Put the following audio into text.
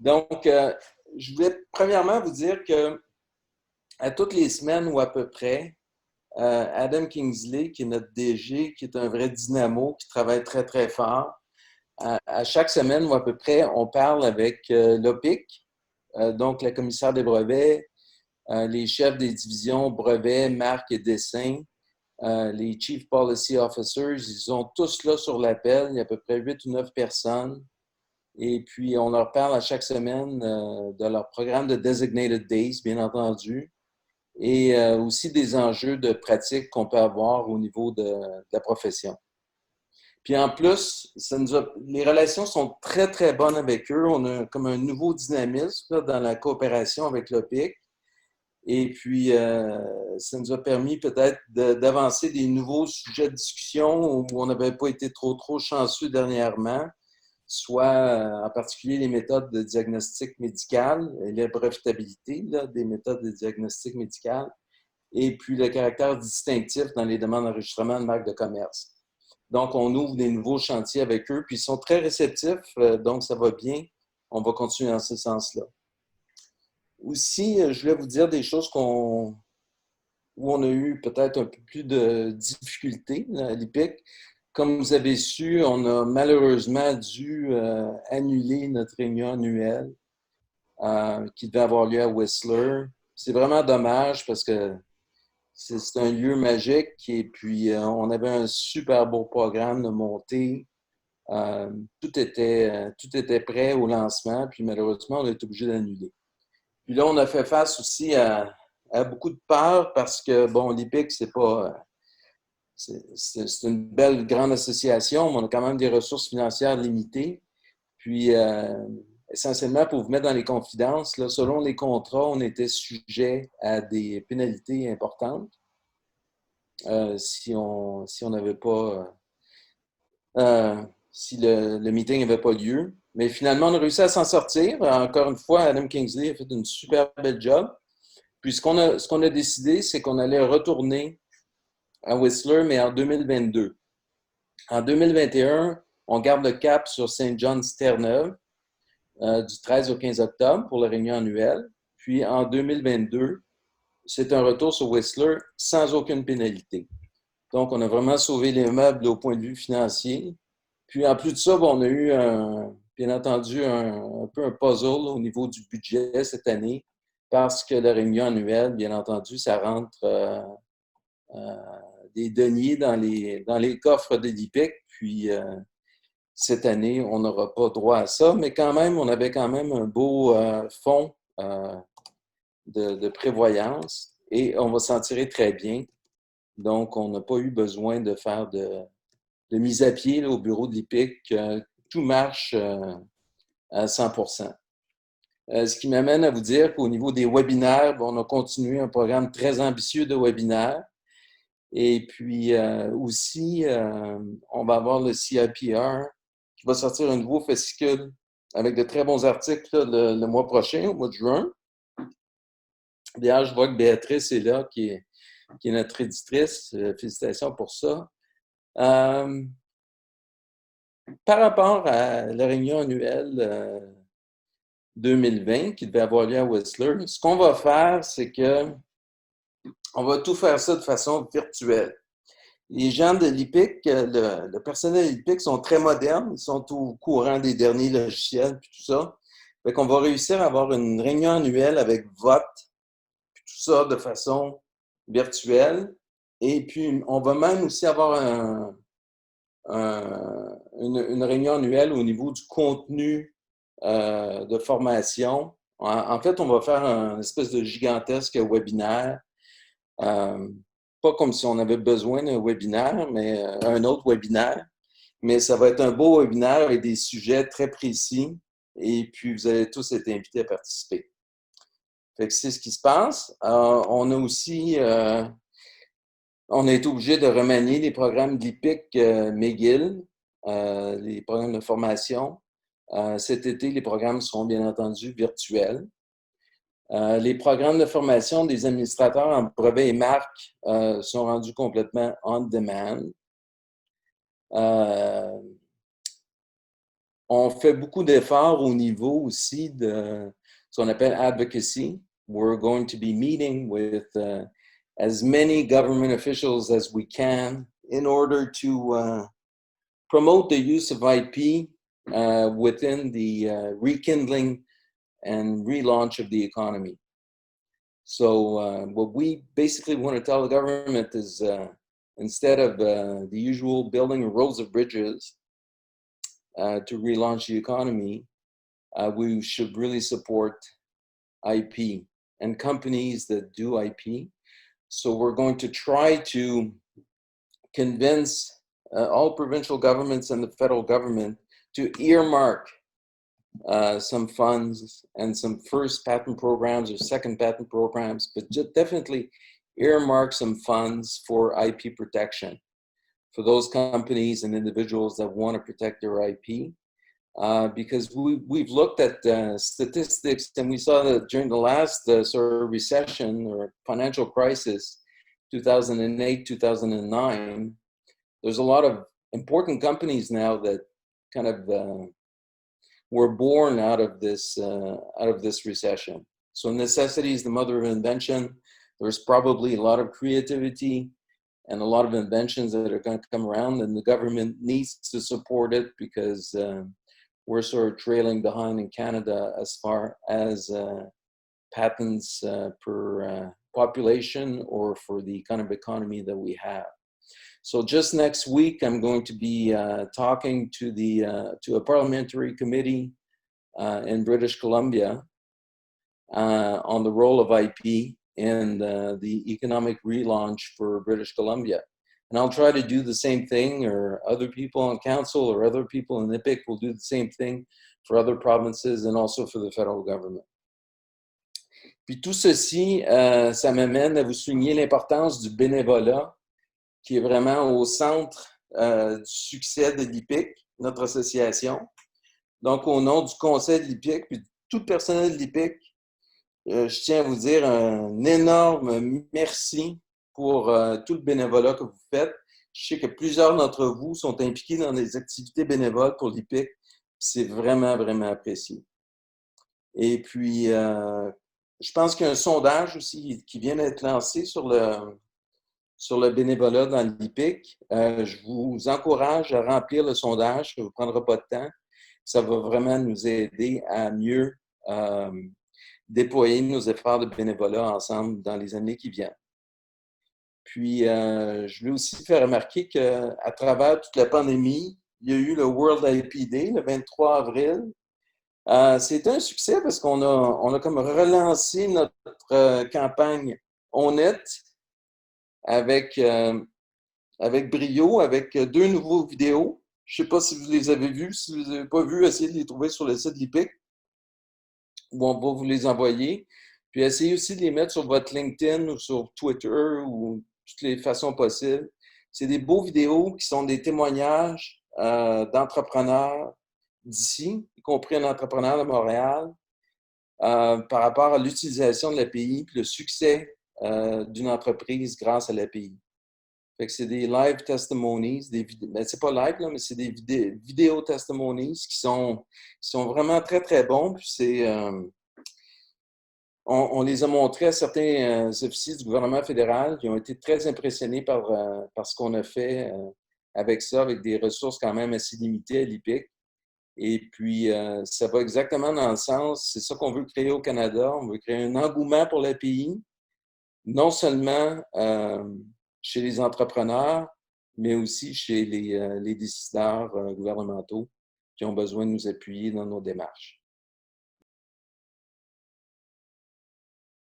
Donc, je voulais premièrement vous dire que à toutes les semaines ou à peu près, Adam Kingsley, qui est notre DG, qui est un vrai dynamo, qui travaille très, très fort, à chaque semaine ou à peu près, on parle avec l'OPIC, donc la commissaire des brevets, les chefs des divisions brevets, marques et dessins, les Chief Policy Officers, ils sont tous là sur l'appel. Il y a à peu près 8 ou 9 personnes. Et puis, on leur parle à chaque semaine de leur programme de Designated Days, bien entendu, et aussi des enjeux de pratique qu'on peut avoir au niveau de la profession. Puis en plus, les relations sont très, très bonnes avec eux. On a comme un nouveau dynamisme là, dans la coopération avec l'OPIC. Et puis, ça nous a permis peut-être d'avancer des nouveaux sujets de discussion où on n'avait pas été trop chanceux dernièrement, soit en particulier les méthodes de diagnostic médical, et la brevetabilité là, des méthodes de diagnostic médical, et puis le caractère distinctif dans les demandes d'enregistrement de marque de commerce. Donc, on ouvre des nouveaux chantiers avec eux, puis ils sont très réceptifs, donc ça va bien. On va continuer dans ce sens-là. Aussi, je voulais vous dire des choses où on a eu peut-être un peu plus de difficultés à l'IPIC. Comme vous avez su, on a malheureusement dû annuler notre réunion annuelle qui devait avoir lieu à Whistler. C'est vraiment dommage parce que c'est un lieu magique et puis on avait un super beau programme de montée. Tout était prêt au lancement, puis malheureusement, on a été obligé d'annuler. Puis là, on a fait face aussi à beaucoup de peur parce que, bon, l'IPIC, c'est pas. C'est une belle grande association, mais on a quand même des ressources financières limitées. Puis, essentiellement, pour vous mettre dans les confidences, là, selon les contrats, on était sujet à des pénalités importantes si on n'avait pas. Si le meeting n'avait pas lieu. Mais finalement, on a réussi à s'en sortir. Encore une fois, Adam Kingsley a fait une super belle job. Puis ce qu'on a décidé, c'est qu'on allait retourner à Whistler, mais en 2022. En 2021, on garde le cap sur Saint John's Terre-Neuve du 13 au 15 octobre pour la réunion annuelle. Puis en 2022, c'est un retour sur Whistler sans aucune pénalité. Donc, on a vraiment sauvé les meubles au point de vue financier. Puis en plus de ça, bon, on a eu bien entendu un peu un puzzle au niveau du budget cette année parce que la réunion annuelle, bien entendu, ça rentre euh, des deniers dans les coffres de l'IPIC. Puis cette année, on n'aura pas droit à ça, mais quand même, on avait quand même un beau fonds de prévoyance et on va s'en tirer très bien. Donc, on n'a pas eu besoin de faire de mise à pied là, au bureau de l'IPIC. Tout marche à 100%. Ce qui m'amène à vous dire qu'au niveau des webinaires, bon, on a continué un programme très ambitieux de webinaires. Et puis aussi, on va avoir le CIPR qui va sortir un nouveau fascicule avec de très bons articles là, le mois prochain, au mois de juin. D'ailleurs, je vois que Béatrice est là, qui est notre éditrice. Félicitations pour ça. Par rapport à la réunion annuelle 2020 qui devait avoir lieu à Whistler, ce qu'on va faire, c'est que on va tout faire ça de façon virtuelle. Les gens de l'IPIC, le personnel de l'IPIC sont très modernes, ils sont au courant des derniers logiciels puis tout ça. Fait qu'on va réussir à avoir une réunion annuelle avec vote, puis tout ça de façon virtuelle. Et puis, on va même aussi avoir une réunion annuelle au niveau du contenu de formation. En fait, on va faire un espèce de gigantesque webinaire. Euh, Pas comme si on avait besoin d'un webinaire, mais un autre webinaire. Mais ça va être un beau webinaire avec des sujets très précis. Et puis, vous allez tous être invités à participer. Fait que c'est ce qui se passe. On a aussi, on a été obligé de remanier les programmes de l'IPIC McGill, les programmes de formation. Cet été, les programmes seront bien entendu virtuels. Les programmes de formation des administrateurs en brevets et marques sont rendus complètement on demand. On fait beaucoup d'efforts au niveau aussi de ce qu'on appelle advocacy. We're going to be meeting with as many government officials as we can in order to promote the use of IP within the rekindling and relaunch of the economy. So what we basically want to tell the government is instead of the usual building rows of bridges to relaunch the economy, we should really support IP and companies that do IP. So we're going to try to convince all provincial governments and the federal government to earmark some funds and some first patent programs or second patent programs, but just definitely earmark some funds for IP protection for those companies and individuals that want to protect their IP. Because we've looked at statistics and we saw that during the last sort of recession or financial crisis, 2008, 2009, there's a lot of important companies now that kind of were born out of this recession. So necessity is the mother of invention. There's probably a lot of creativity and a lot of inventions that are going to come around, and the government needs to support it because we're sort of trailing behind in Canada as far as patents per population or for the kind of economy that we have. So just next week, I'm going to be talking to a parliamentary committee in British Columbia on the role of IP in the economic relaunch for British Columbia. And I'll try to do the same thing, or other people on council or other people in IPIC will do the same thing for other provinces and also for the federal government. Puis tout ceci, ça m'amène à vous souligner l'importance du bénévolat qui est vraiment au centre du succès de l'IPIC, notre association. Donc, au nom du conseil de l'IPIC, puis de tout le personnel de l'IPIC, je tiens à vous dire un énorme merci pour tout le bénévolat que vous faites. Je sais que plusieurs d'entre vous sont impliqués dans des activités bénévoles pour l'IPIC. C'est vraiment, vraiment apprécié. Et puis, je pense qu'il y a un sondage aussi qui vient d'être lancé sur le bénévolat dans l'IPIC. Je vous encourage à remplir le sondage, ça ne vous prendra pas de temps. Ça va vraiment nous aider à mieux déployer nos efforts de bénévolat ensemble dans les années qui viennent. Puis, je voulais aussi faire remarquer qu'à travers toute la pandémie, il y a eu le World IP Day, le 23 avril. C'était un succès parce qu'on a comme relancé notre campagne On Net avec brio, avec 2 nouveaux vidéos. Je ne sais pas si vous les avez vus. Si vous ne les avez pas vus, essayez de les trouver sur le site de l'IPIC, où on va vous les envoyer. Puis essayez aussi de les mettre sur votre LinkedIn ou sur Twitter ou toutes les façons possibles. C'est des beaux vidéos qui sont des témoignages d'entrepreneurs d'ici, y compris un entrepreneur de Montréal, par rapport à l'utilisation de l'API et le succès d'une entreprise grâce à l'API. Fait que c'est des live testimonies, mais c'est pas live, là, mais c'est des vidéo testimonies qui sont vraiment très, très bons. Puis on les a montrés à certains officiers du gouvernement fédéral qui ont été très impressionnés par ce qu'on a fait avec ça, avec des ressources quand même assez limitées à l'IPIC. Et puis, ça va exactement dans le sens, c'est ça qu'on veut créer au Canada. On veut créer un engouement pour l'API, non seulement chez les entrepreneurs, mais aussi chez les décideurs gouvernementaux qui ont besoin de nous appuyer dans nos démarches.